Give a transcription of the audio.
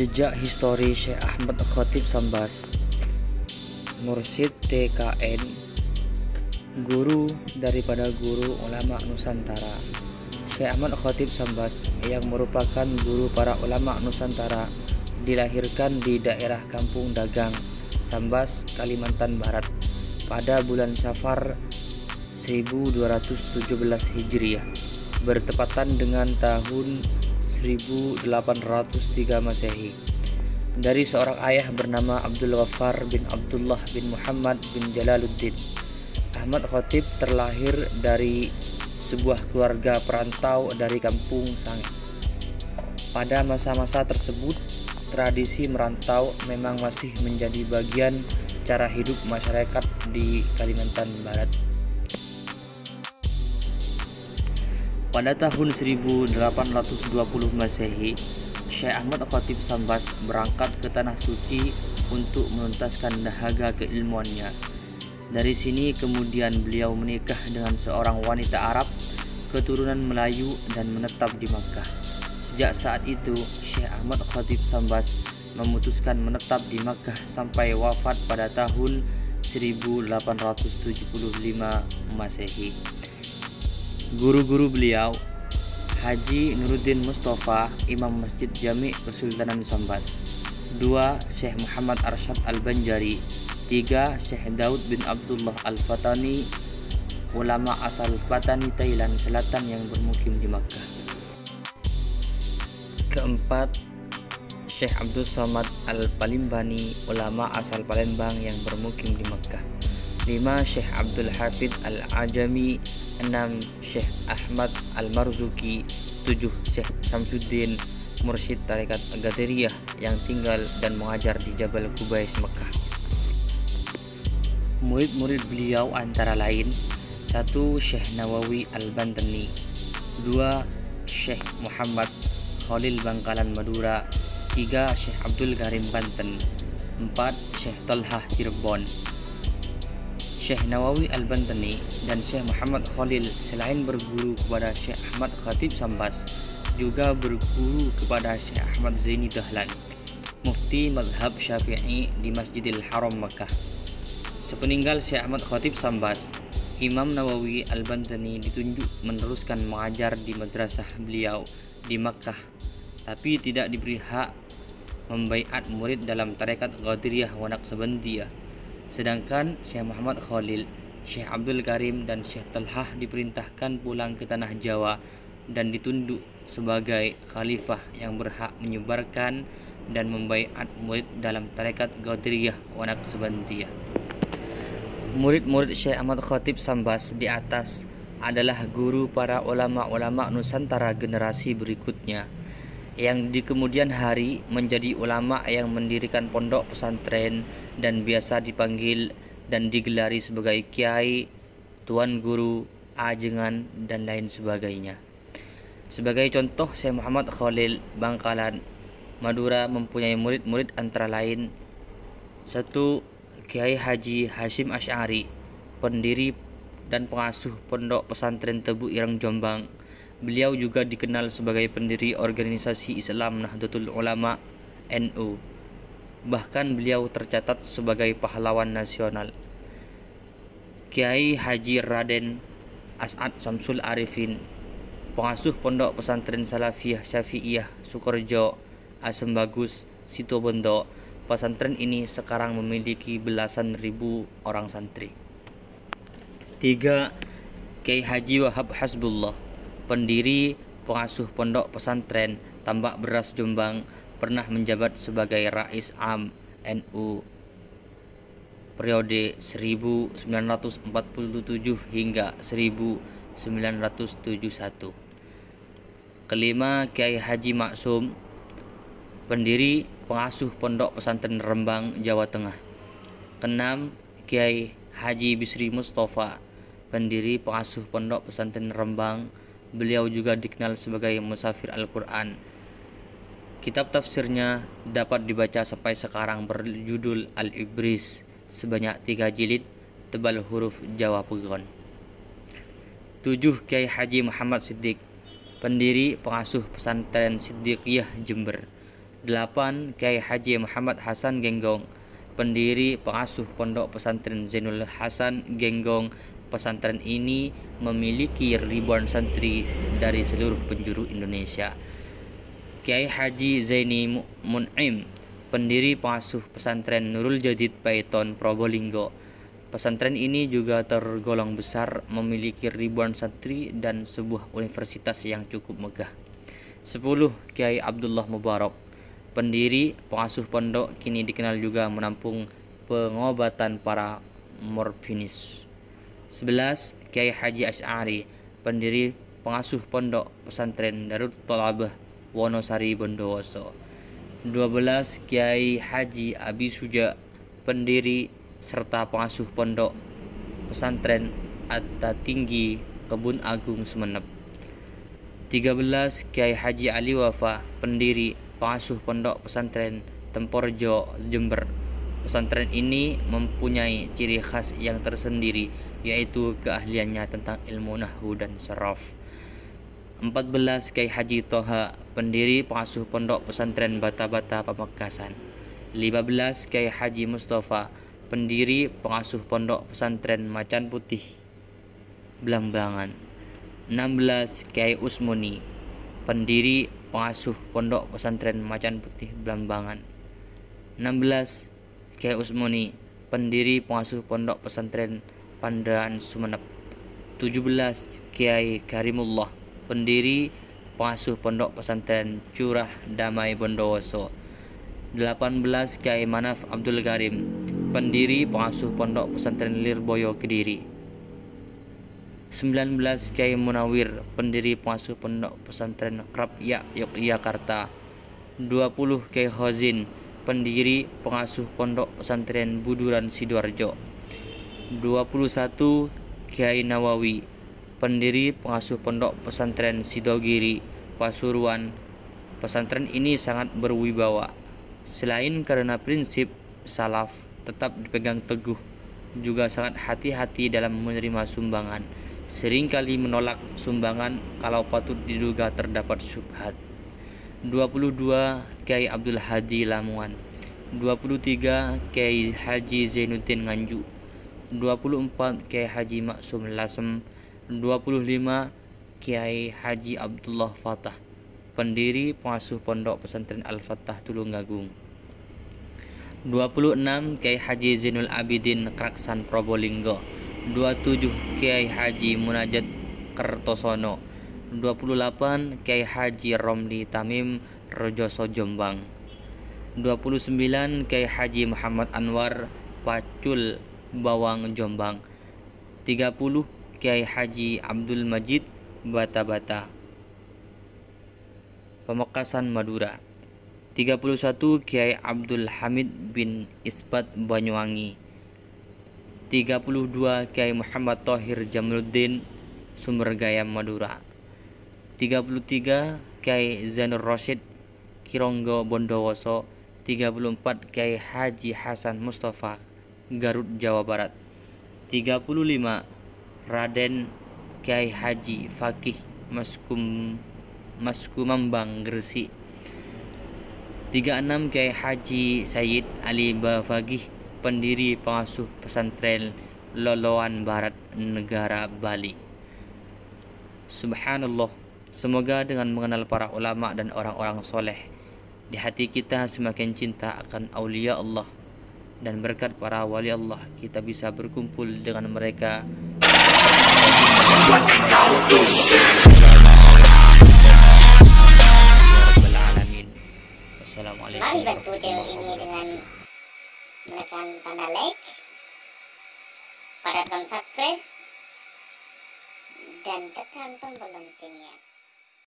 Jejak histori Syekh Ahmad Khatib Sambas, Mursyid TKN, guru daripada guru ulama Nusantara. Syekh Ahmad Khatib Sambas yang merupakan guru para ulama Nusantara dilahirkan di daerah Kampung Dagang, Sambas, Kalimantan Barat pada bulan Safar 1217 Hijriah, bertepatan dengan tahun 1803 Masehi, dari seorang ayah bernama Abdul Ghaffar bin Abdullah bin Muhammad bin Jalaluddin. Ahmad Khatib terlahir dari sebuah keluarga perantau dari Kampung Sange. Pada masa-masa tersebut, tradisi merantau memang masih menjadi bagian cara hidup masyarakat di Kalimantan Barat. Pada tahun 1820 Masehi, Syekh Ahmad Khatib Sambas berangkat ke Tanah Suci untuk menuntaskan dahaga keilmuannya. Dari sini kemudian beliau menikah dengan seorang wanita Arab keturunan Melayu dan menetap di Makkah. Sejak saat itu, Syekh Ahmad Khatib Sambas memutuskan menetap di Makkah sampai wafat pada tahun 1875 Masehi. Guru-guru beliau: Haji Nuruddin Mustafa, Imam Masjid Jami' Kesultanan Sambas. 2. Syekh Muhammad Arsyad Al-Banjari. 3. Syekh Daud bin Abdullah Al-Fatani, ulama asal Fatani, Thailand Selatan yang bermukim di Makkah. 4. Syekh Abdul Somad Al-Palimbani, ulama asal Palembang yang bermukim di Makkah. 5. Syekh Abdul Hafid Al-Ajami. 6. Syekh Ahmad Al-Marzuki. 7. Syekh Syamsuddin, mursyid tarekat Qadiriyah yang tinggal dan mengajar di Jabal Kubais, Mekah. Murid-murid beliau antara lain: 1. Syekh Nawawi Al-Bantani. 2. Syekh Muhammad Khalil Bangkalan Madura. 3. Syekh Abdul Karim Banten. 4. Syekh Talhah Cirebon. Syekh Nawawi Al-Bantani dan Syekh Muhammad Khalil selain berguru kepada Syekh Ahmad Khatib Sambas, juga berguru kepada Syekh Ahmad Zaini Dahlan, mufti mazhab Syafi'i di Masjidil Haram Makkah. Sepeninggal Syekh Ahmad Khatib Sambas, Imam Nawawi Al-Bantani ditunjuk meneruskan mengajar di madrasah beliau di Makkah, tapi tidak diberi hak membaiat murid dalam tarekat Qadiriyah wa Naqsabandiyah. Sedangkan Syekh Muhammad Khalil, Syekh Abdul Karim dan Syekh Talhah diperintahkan pulang ke tanah Jawa dan ditunduk sebagai khalifah yang berhak menyebarkan dan membaiat murid dalam tarekat Qadiriyah wa Naqsabandiyah. Murid-murid Syekh Ahmad Khatib Sambas di atas adalah guru para ulama-ulama Nusantara generasi berikutnya, yang di kemudian hari menjadi ulama yang mendirikan pondok pesantren dan biasa dipanggil dan digelari sebagai kiai, tuan guru, ajengan, dan lain sebagainya. Sebagai contoh, Syekh Muhammad Khalil Bangkalan Madura mempunyai murid-murid antara lain: 1. Kiai Haji Hashim Asy'ari, pendiri dan pengasuh pondok pesantren Tebu Ireng Jombang. Beliau juga dikenal sebagai pendiri organisasi Islam Nahdlatul Ulama NU. Bahkan beliau tercatat sebagai pahlawan nasional. Kiai Haji Raden As'ad Samsul Arifin, pengasuh pondok pesantren Salafiyah Syafi'iyah Sukorejo, Asem Bagus, Situbondo. Pesantren ini sekarang memiliki belasan ribu orang santri. 3. Kiai Haji Wahab Hasbullah, pendiri pengasuh pondok pesantren Tambak Beras Jombang, pernah menjabat sebagai Rais Am NU periode 1947 hingga 1971. 5. Kiai Haji Maksum, pendiri pengasuh pondok pesantren Rembang, Jawa Tengah. 6. Kiai Haji Bisri Mustafa, pendiri pengasuh pondok pesantren Rembang. Beliau juga dikenal sebagai musafir Al-Quran. Kitab tafsirnya dapat dibaca sampai sekarang, berjudul Al-Ibris, sebanyak 3 jilid, tebal huruf Jawa Pegon. 7. Kiai Haji Muhammad Siddiq, pendiri pengasuh pesantren Siddiqiyah Jember. 8. Kiai Haji Muhammad Hasan Genggong, pendiri pengasuh Pondok Pesantren Zainul Hasan Genggong. Pesantren ini memiliki ribuan santri dari seluruh penjuru Indonesia. Kiai Haji Zaini Mun'im, pendiri pengasuh pesantren Nurul Jadid Paiton Probolinggo. Pesantren ini juga tergolong besar, memiliki ribuan santri dan sebuah universitas yang cukup megah. 10. Kiai Abdullah Mubarak, pendiri pengasuh pondok, kini dikenal juga menampung pengobatan para morfinis. 11. Kiai Haji Asy'ari, pendiri pengasuh pondok pesantren Darut Thalabah Wonosari Bondowoso. 12. Kiai Haji Abi Suja, pendiri serta pengasuh pondok pesantren Atta-Tinggi Kebun Agung Sumeneb. 13. Kiai Haji Ali Wafa, pendiri pengasuh pondok pesantren Temporjo Jember. Pesantren ini mempunyai ciri khas yang tersendiri, yaitu keahliannya tentang ilmu nahwu dan saraf. 14. Kiai Haji Toha, pendiri pengasuh pondok pesantren Bata-Bata Pamekasan. 15. Kiai Haji Mustafa, pendiri pengasuh pondok pesantren Macan Putih Blambangan. 16. Kiai Usmoni, pendiri pengasuh pondok pesantren Macan Putih Blambangan. 16. Kiai Usmoni, pendiri pengasuh pondok pesantren Pandaan Sumeneb. 17. Kiai Karimullah, pendiri pengasuh pondok pesantren Curah Damai Bondowoso. 18. Kiai Manaf Abdul Karim, pendiri pengasuh pondok pesantren Lirboyo Kediri. 19. Kiai Munawir, pendiri pengasuh pondok pesantren Krapyak Yogyakarta. 20. Kiai Khozin, pendiri pengasuh pondok pesantren Buduran Sidoarjo. 21. Kiai Nawawi, pendiri pengasuh pondok pesantren Sidogiri Pasuruan. Pesantren ini sangat berwibawa. Selain karena prinsip salaf tetap dipegang teguh, juga sangat hati-hati dalam menerima sumbangan. Seringkali menolak sumbangan kalau patut diduga terdapat syubhat. 22. Kiai Abdul Hadi Lamongan. 23. Kiai Haji Zainuddin Nganjuk. 24. Kiai Haji Maksum Lasem. 25. Kiai Haji Abdullah Fatah, pendiri pengasuh pondok pesantren Al-Fatah Tulungagung. 26. Kiai Haji Zainul Abidin Kraksan Probolinggo. 27. Kiai Haji Munajat Kertosono. 28. Kiai Haji Romli Tamim Rejoso Jombang. 29. Kiai Haji Muhammad Anwar Pacul Bawang Jombang. 30. Kiai Haji Abdul Majid Bata-Bata Pamekasan Madura. 31. Kiai Abdul Hamid bin Isbat Banyuwangi. 32. Kiai Muhammad Thohir Jamaluddin Sumbergayam Madura. 33. Kiai Zainur Rasyid Kironggo Bondowoso. 34. Kiai Haji Hasan Mustafa Garut Jawa Barat. 35. Raden Kiai Haji Fakih Maskumambang Gresik. 36. Kiai Haji Sayyid Ali Bafagih, pendiri pengasuh pesantren Loloan Barat Negara Bali. Subhanallah, semoga dengan mengenal para ulama dan orang-orang soleh, di hati kita semakin cinta akan aulia Allah, dan berkat para wali Allah kita bisa berkumpul dengan mereka. Mari bantu channel ini dengan menekan tanda like, pada tombol subscribe, dan tekan tombol loncengnya.